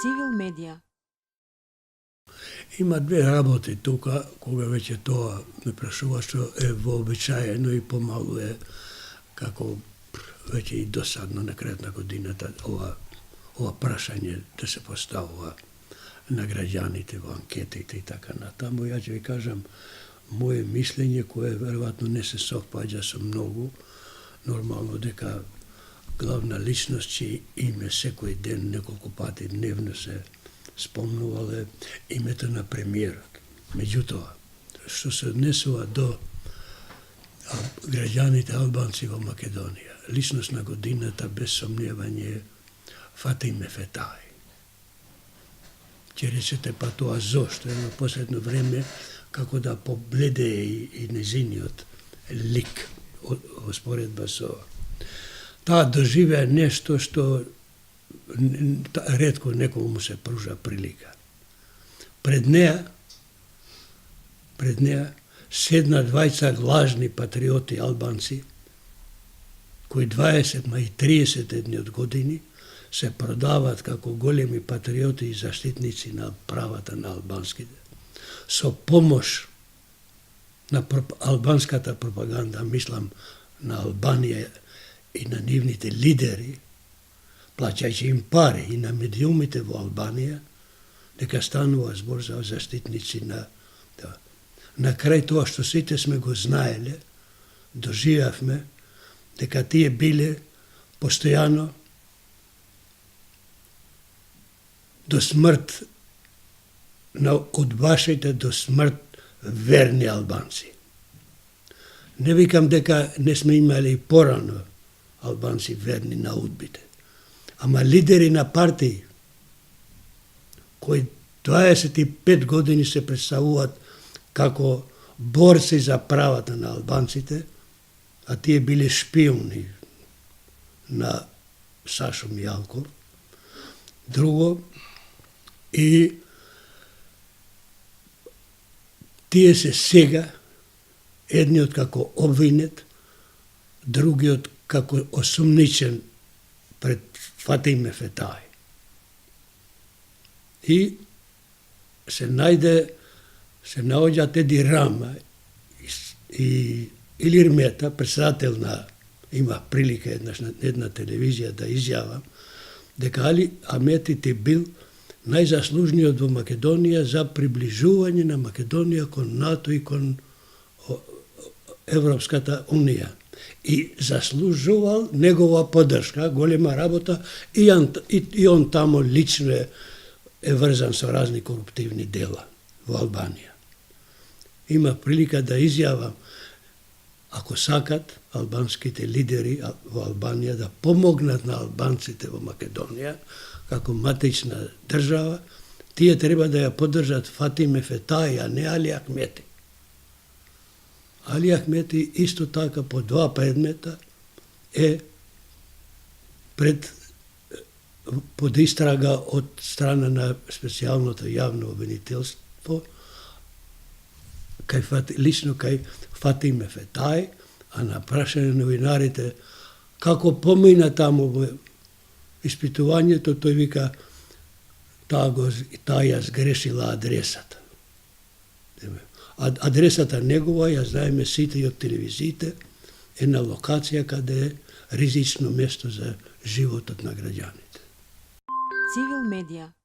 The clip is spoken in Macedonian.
Civil Media. Има две работи тука, кога веќе тоа ме прашува, што е вообичаено и помалу е како веќе и досадно на крајот на годината ова прашање да се поставува на граѓаните во анкетите и така натаму. Ја ќе ви кажам моje мислење кое веројатно не се совпаѓа со многу, нормално дека главна личност чии име секој ден неколку пати дневно се спомнувале името на премиерот. Меѓутоа, што се однесува до граѓаните албанци во Македонија, личност на годината без сомневање е Фатиме Фетај. Ќе речете па тоа зошто? Во последно време како да побледе и незиниот лик во споредба со таа доживеа нешто што ретко некому му се пружа прилика. Пред неа седна двајца лажни патриоти албанци, кои 20, ма и 30 едни од години се продаваат како големи патриоти и заштитници на правата на албанските. Со помош на албанската пропаганда, мислам на Албанија и на нивните лидери, плаќајќи им пари и на медиумите во Албанија, дека станува збор за заштитници на тоа. На крај тоа што сите сме го знаеле, доживавме дека тие биле постојано до смрт на удбашите до смрт верни албанци. Не викам дека не сме имали и порано албанци верни на удбите, ама лидери на партии кои 25 години се представуваат како борци за правата на албанците, а тие биле шпиони на Сашо Мијалков. Друго, и тие се сега, едниот како обвинет, другиот како осумничен пред Фатиме Фетај. И се наоѓа Теди Рама и Илир Мета, председател на, има прилика еднаш на една телевизија да изјавам, дека Али Аметите бил најзаслужниот во Македонија за приближување на Македонија кон НАТО и кон Европската Унија. И заслужувал негова поддршка, голема работа, и он тамо лично е врзан со разни коруптивни дела во Албанија. Има прилика да изјавам, ако сакат албанските лидери во Албанија да помогнат на албанците во Македонија, како матична држава, тие треба да ја поддржат Фатиме Фетај, а не Али Ахмети. Али Ахмети исто така по 2 предмета е под истрага од страна на специјалното јавно обвинителство, лично кај Фатиме Фетај, а на прашање новинарите како помина таму во испитувањето, тој вика таа ја сгрешила адресата. Адресата негова ја знаеме сите и од телевизиите, е на локација каде е ризично место за животот на граѓаните. Civil Media.